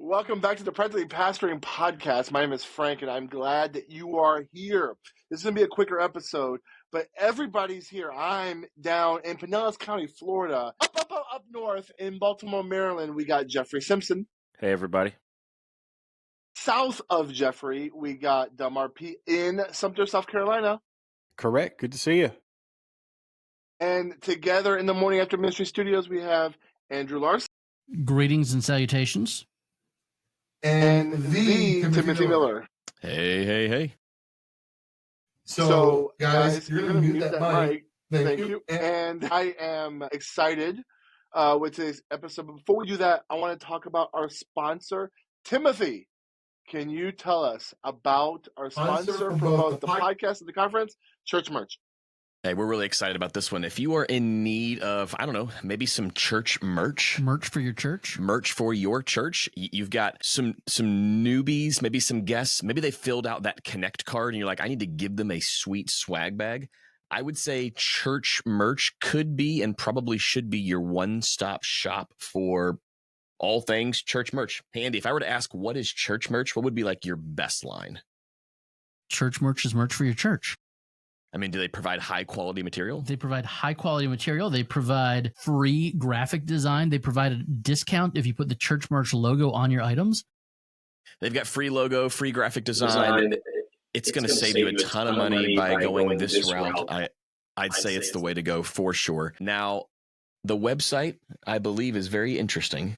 Welcome back to the Practically Pastoring Podcast. My name is Frank, and I'm glad that you are here. This is going to be a quicker episode, but everybody's here. I'm down in Pinellas County, Florida. Up north in Baltimore, Maryland, we got Jeffrey Simpson. Hey, everybody. South of Jeffrey, we got Delmar P. in Sumter, South Carolina. Correct. Good to see you. And together in the Morning After Ministry Studios, we have Andrew Larson. Greetings and salutations. And the Timothy Miller. Hey. So guys, you're going to mute that mic. Thank you. And I am excited with today's episode. But before we do that, I want to talk about our sponsor, Timothy. Can you tell us about our sponsor for both the podcast and the conference, Church Merch? Hey, we're really excited about this one. If you are in need of, I don't know, maybe some church merch. Merch for your church? Merch for your church. You've got some newbies, maybe some guests. Maybe they filled out that Connect card and you're like, I need to give them a sweet swag bag. I would say church merch could be and probably should be your one-stop shop for all things church merch. Hey, Andy, if I were to ask what is church merch, what would be like your best line? Church merch is merch for your church. I mean, do they provide high-quality material? They provide high-quality material. They provide free graphic design. They provide a discount if you put the Church Merch logo on your items. They've got free logo, free graphic design. It's going to save you a ton of money by going this route. I'd say it's the way to go for sure. Now, the website, I believe, is very interesting.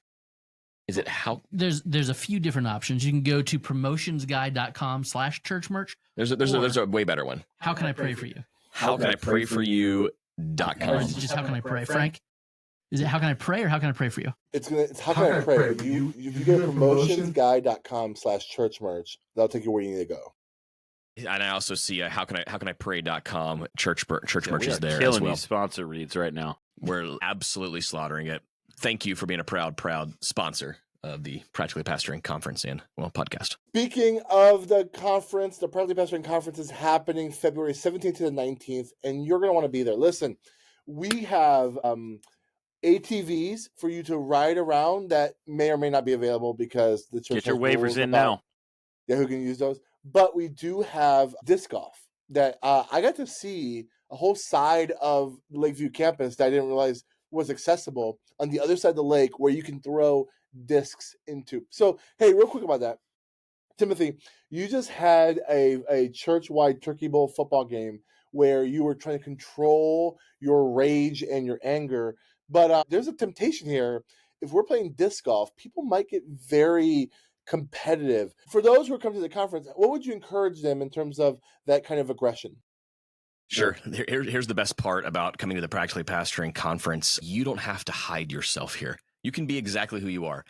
Is it how? There's a few different options. You can go to promotionsguy.com/churchmerch. There's a way better one. How can I pray for you? How can I pray for you.com. Or is it just how can I pray, Frank? Is it how can I pray or how can I pray for you? It's how can I pray? If you go to promotionsguy.com/churchmerch, that'll take you where you need to go. And I also see how can I pray.com church merch is there killing as well. These sponsor reads right now. We're absolutely slaughtering it. Thank you for being a proud sponsor of the Practically Pastoring Conference and podcast. Speaking of the conference, the Practically Pastoring Conference is happening February 17th to the 19th, and you're going to want to be there. Listen, we have ATVs for you to ride around that may or may not be available because the church Get your waivers in now. Yeah, who can use those? But we do have disc golf that I got to see a whole side of Lakeview campus that I didn't realize was accessible on the other side of the lake where you can throw discs into. So, hey, real quick about that. Timothy, you just had a church-wide Turkey Bowl football game where you were trying to control your rage and your anger. But there's a temptation here. If we're playing disc golf, people might get very competitive. For those who are coming to the conference, what would you encourage them in terms of that kind of aggression? Sure. Here's the best part about coming to the Practically Pastoring Conference. You don't have to hide yourself here. You can be exactly who you are.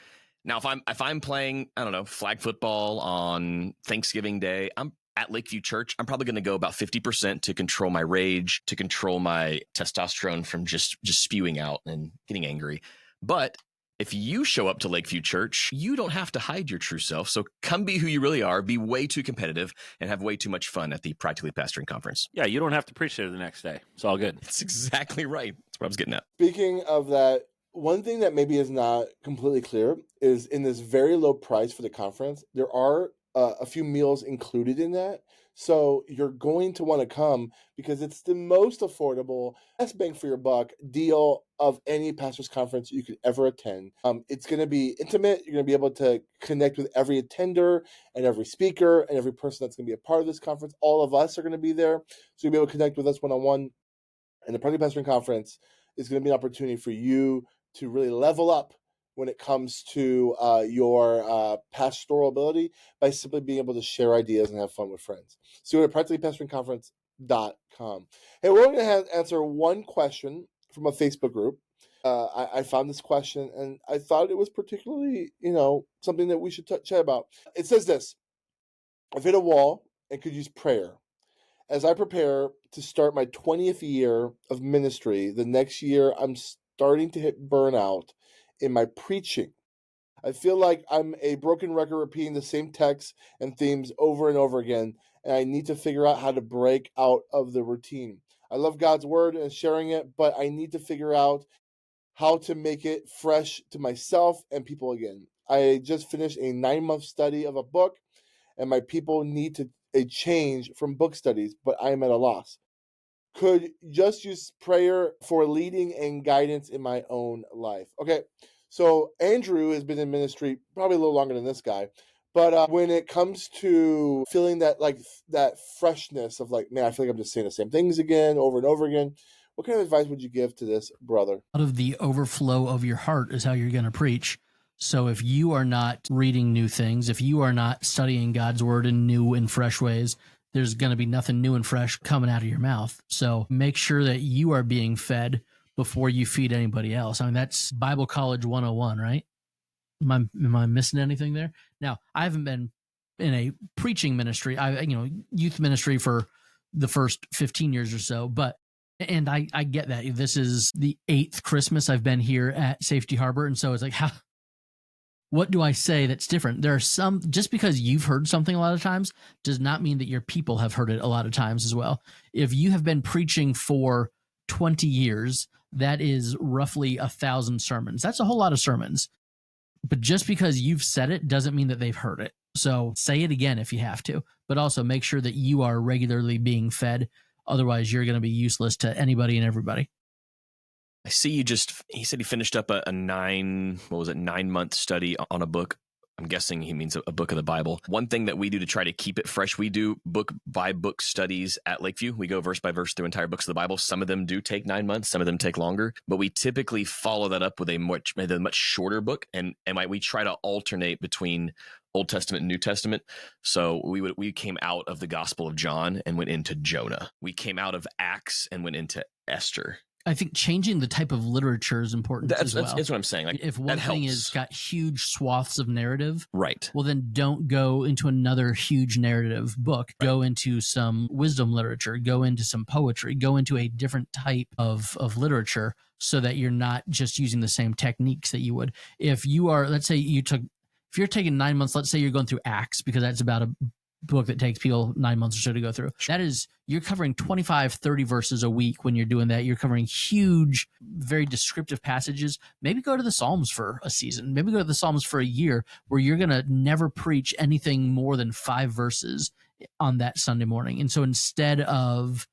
Now, if I'm playing, I don't know, flag football on Thanksgiving Day, I'm at Lakeview Church. I'm probably going to go about 50% to control my rage, to control my testosterone from just spewing out and getting angry. But if you show up to Lakeview Church, you don't have to hide your true self. So come be who you really are, be way too competitive, and have way too much fun at the Practically Pastoring Conference. Yeah, you don't have to preach there the next day. It's all good. That's exactly right. That's what I was getting at. Speaking of that, one thing that maybe is not completely clear is in this very low price for the conference, there are a few meals included in that. So you're going to want to come because it's the most affordable, best bang for your buck deal of any pastor's conference you could ever attend. It's going to be intimate. You're going to be able to connect with every attender and every speaker and every person that's going to be a part of this conference. All of us are going to be there. So you'll be able to connect with us one-on-one. And the Practically Pastoring Conference is going to be an opportunity for you to really level up when it comes to your pastoral ability by simply being able to share ideas and have fun with friends. So go to practicallypastoringconference.com. Hey, we're going to answer one question from a Facebook group. I found this question, and I thought it was particularly, something that we should chat about. It says this: I've hit a wall and could use prayer. As I prepare to start my 20th year of ministry, the next year I'm starting to hit burnout in my preaching. I feel like I'm a broken record repeating the same texts and themes over and over again, and I need to figure out how to break out of the routine. I love God's word and sharing it, but I need to figure out how to make it fresh to myself and people again. I just finished a 9-month study of a book, and my people need a change from book studies, but I am at a loss. Could just use prayer for leading and guidance in my own life. Okay, so Andrew has been in ministry probably a little longer than this guy, but when it comes to feeling that freshness of like, man, I feel like I'm just saying the same things again over and over again, what kind of advice would you give to this brother? Out of the overflow of your heart is how you're going to preach. So if you are not reading new things, if you are not studying God's word in new and fresh ways, there's going to be nothing new and fresh coming out of your mouth. So make sure that you are being fed before you feed anybody else. I mean, that's Bible College 101, right? Am I missing anything there? Now, I haven't been in a preaching ministry, youth ministry for the first 15 years or so, and I get that. This is the 8th Christmas I've been here at Safety Harbor. And so it's like, what do I say that's different? There are some, just because you've heard something a lot of times does not mean that your people have heard it a lot of times as well. If you have been preaching for 20 years, that is roughly 1,000 sermons. That's a whole lot of sermons. But just because you've said it doesn't mean that they've heard it. So say it again if you have to, but also make sure that you are regularly being fed. Otherwise, you're going to be useless to anybody and everybody. I see he said he finished up a 9-month study on a book. I'm guessing he means a book of the Bible. One thing that we do to try to keep it fresh, we do book by book studies at Lakeview. We go verse by verse through entire books of the Bible. Some of them do take 9 months, some of them take longer, but we typically follow that up with a much shorter book, and we try to alternate between Old Testament and New Testament. So we came out of the Gospel of John and went into Jonah. We came out of Acts and went into Esther. I think changing the type of literature is important as well. That's what I'm saying. Like, if one thing has got huge swaths of narrative, right? Well, then don't go into another huge narrative book. Right. Go into some wisdom literature. Go into some poetry. Go into a different type of literature so that you're not just using the same techniques that you would. If you are, let's say if you're taking 9 months, let's say you're going through Acts, because that's about a book that takes people 9 months or so to go through. That is, you're covering 25, 30 verses a week when you're doing that. You're covering huge, very descriptive passages. Maybe go to the Psalms for a season. Maybe go to the Psalms for a year, where you're going to never preach anything more than 5 verses on that Sunday morning. And so instead of,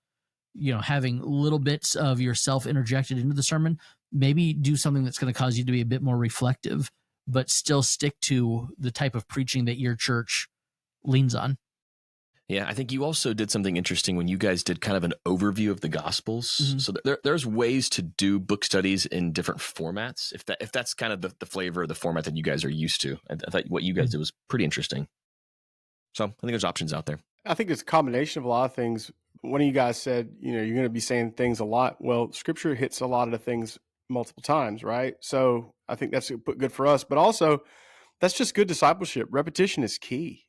having little bits of yourself interjected into the sermon, maybe do something that's going to cause you to be a bit more reflective, but still stick to the type of preaching that your church leans on. Yeah, I think you also did something interesting when you guys did kind of an overview of the Gospels. Mm-hmm. So there's ways to do book studies in different formats, if that's kind of the flavor of the format that you guys are used to. I thought what you guys did was pretty interesting. So I think there's options out there. I think it's a combination of a lot of things. One of you guys said, you're going to be saying things a lot. Well, Scripture hits a lot of the things multiple times, right? So I think that's good for us, but also that's just good discipleship. Repetition is key.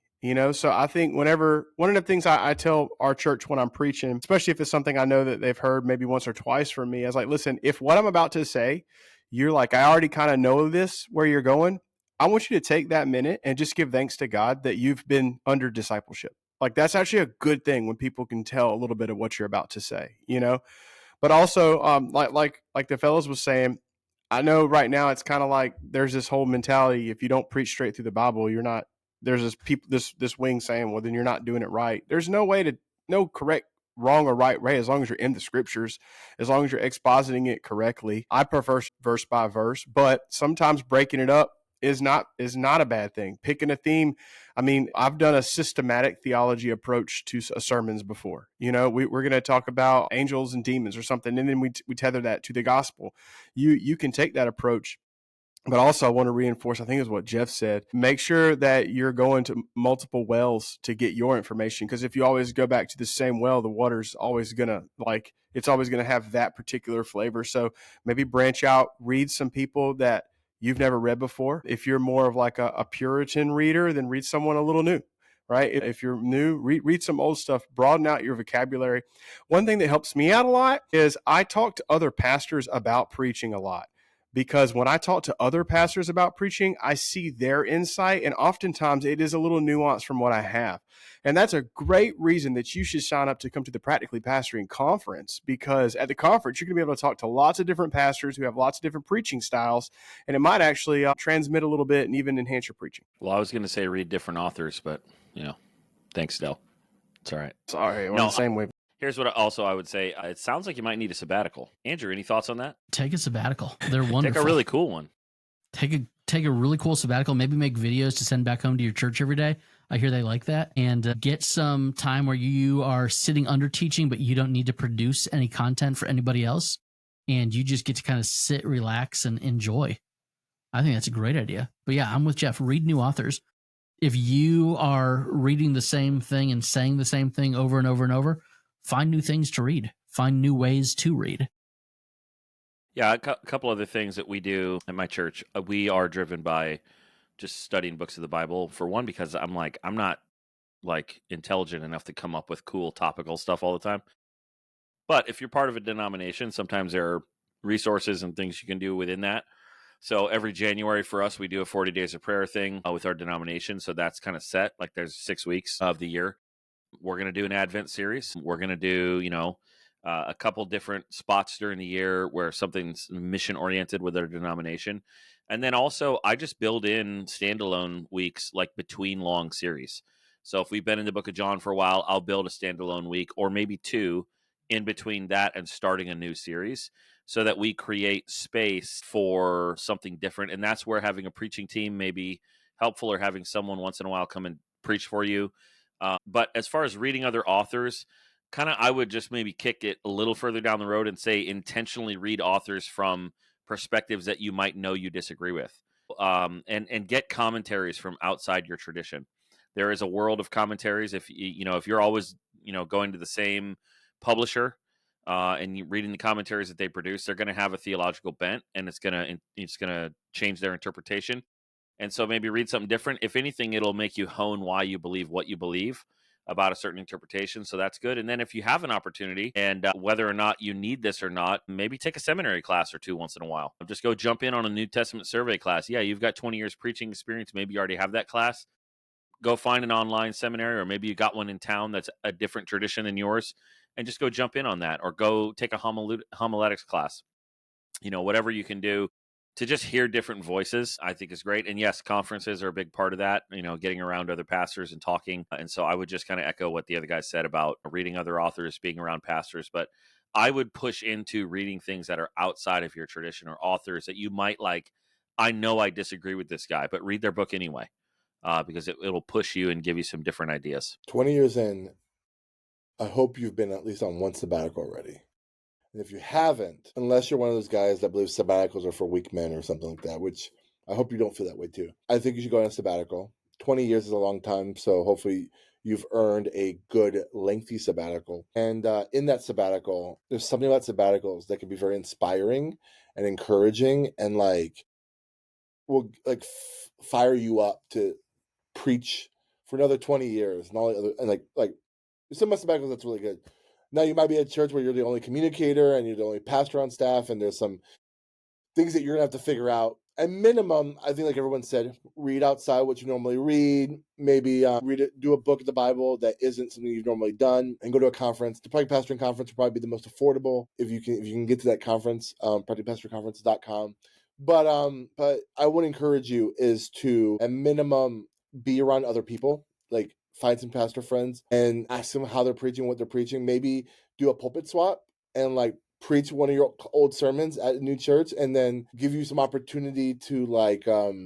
So I think one of the things I tell our church when I'm preaching, especially if it's something I know that they've heard maybe once or twice from me, I was like, listen, if what I'm about to say, you're like, I already kind of know this, where you're going, I want you to take that minute and just give thanks to God that you've been under discipleship. Like, that's actually a good thing when people can tell a little bit of what you're about to say, but also like the fellows was saying, I know right now it's kind of like there's this whole mentality. If you don't preach straight through the Bible, you're not. There's this wing saying, well, then you're not doing it right. There's no correct, wrong or right way, as long as you're in the Scriptures, as long as you're expositing it correctly. I prefer verse by verse, but sometimes breaking it up is not a bad thing. Picking a theme. I mean, I've done a systematic theology approach to sermons before. We're going to talk about angels and demons or something, and then we tether that to the gospel. You can take that approach. But also, I want to reinforce, I think is what Jeff said, make sure that you're going to multiple wells to get your information. Because if you always go back to the same well, the water's always going to have that particular flavor. So maybe branch out, read some people that you've never read before. If you're more of like a Puritan reader, then read someone a little new, right? If you're new, read some old stuff, broaden out your vocabulary. One thing that helps me out a lot is I talk to other pastors about preaching a lot. because when I talk to other pastors about preaching, I see their insight, and oftentimes it is a little nuanced from what I have. And that's a great reason that you should sign up to come to the Practically Pastoring Conference, because at the conference, you're going to be able to talk to lots of different pastors who have lots of different preaching styles, and it might actually transmit a little bit and even enhance your preaching. Well, I was going to say read different authors, but, thanks, Del. It's all right. Sorry, we're on the same way. Here's what I would say. It sounds like you might need a sabbatical. Andrew, any thoughts on that? Take a sabbatical. They're wonderful. Take a really cool one. Take a really cool sabbatical. Maybe make videos to send back home to your church every day. I hear they like that. And get some time where you are sitting under teaching, but you don't need to produce any content for anybody else. And you just get to kind of sit, relax, and enjoy. I think that's a great idea. But yeah, I'm with Jeff. Read new authors. If you are reading the same thing and saying the same thing over and over and over, find new things to read. Find new ways to read. Yeah, a couple other things that we do at my church. We are driven by just studying books of the Bible. For one, because I'm not like intelligent enough to come up with cool topical stuff all the time. But if you're part of a denomination, sometimes there are resources and things you can do within that. So every January for us, we do a 40 days of prayer thing with our denomination. So that's kind of set. Like there's 6 weeks of the year. We're going to do an Advent series. We're going to do, a couple different spots during the year where something's mission oriented with our denomination. And then also I just build in standalone weeks like between long series. So if we've been in the book of John for a while, I'll build a standalone week or maybe 2 in between that and starting a new series so that we create space for something different. And that's where having a preaching team may be helpful, or having someone once in a while come and preach for you. But as far as reading other authors, I would just maybe kick it a little further down the road and say intentionally read authors from perspectives that you might know you disagree with, and get commentaries from outside your tradition. There is a world of commentaries. If you're always going to the same publisher and you reading the commentaries that they produce, they're going to have a theological bent, and it's going to change their interpretation. And so maybe read something different. If anything, it'll make you hone why you believe what you believe about a certain interpretation. So that's good. And then if you have an opportunity, and whether or not you need this or not, maybe take a seminary class or 2 once in a while. Just go jump in on a New Testament survey class. Yeah, you've got 20 years preaching experience. Maybe you already have that class. Go find an online seminary, or maybe you got one in town that's a different tradition than yours, and just go jump in on that, or go take a homiletics class. Whatever you can do to just hear different voices, I think is great. And yes, conferences are a big part of that, getting around other pastors and talking. And so I would just kind of echo what the other guys said about reading other authors, being around pastors. But I would push into reading things that are outside of your tradition, or authors that you might like. I know I disagree with this guy, but read their book anyway, because it'll push you and give you some different ideas. 20 years in, I hope you've been at least on one sabbatical already. And if you haven't, unless you're one of those guys that believes sabbaticals are for weak men or something like that, which I hope you don't feel that way too. I think you should go on a sabbatical. 20 years is a long time, so hopefully you've earned a good, lengthy sabbatical. And in that sabbatical, there's something about sabbaticals that can be very inspiring and encouraging, and will fire you up to preach for another 20 years and all the other, and like some sabbaticals that's really good. Now, you might be at a church where you're the only communicator and you're the only pastor on staff, and there's some things that you're going to have to figure out. At minimum, I think, like everyone said, read outside what you normally read. Maybe do a book of the Bible that isn't something you've normally done, and go to a conference. The Practically Pastoring Conference will probably be the most affordable if you can get to that conference, practicallypastoringconference.com. But I would encourage you is to, at minimum, be around other people. Like, find some pastor friends and ask them how they're preaching, what they're preaching. Maybe do a pulpit swap and preach one of your old sermons at a new church, and then give you some opportunity to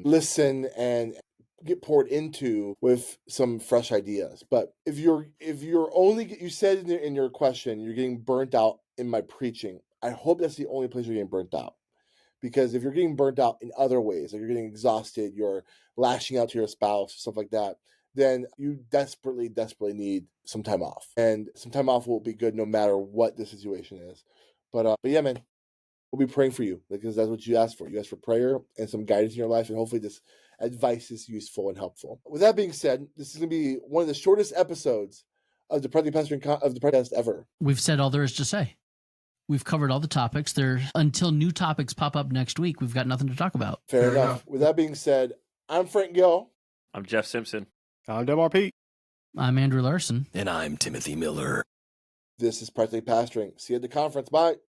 listen and get poured into with some fresh ideas. But if you're only, you said in your question, you're getting burnt out in my preaching, I hope that's the only place you're getting burnt out. Because if you're getting burnt out in other ways, like you're getting exhausted, you're lashing out to your spouse, stuff like that, then you desperately need some time off. And some time off will be good no matter what the situation is. But yeah, man, we'll be praying for you, because that's what you asked for. You asked for prayer and some guidance in your life, and hopefully this advice is useful and helpful. With that being said, this is going to be one of the shortest episodes of the Practically Pastoring of the podcast ever. We've said all there is to say. we've covered all the topics. Until new topics pop up next week, we've got nothing to talk about. Fair enough. With that being said, I'm Frank Gill. I'm Jeff Simpson. I'm Delmar Pete. I'm Andrew Larson. And I'm Timothy Miller. This is Practically Pastoring. See you at the conference. Bye.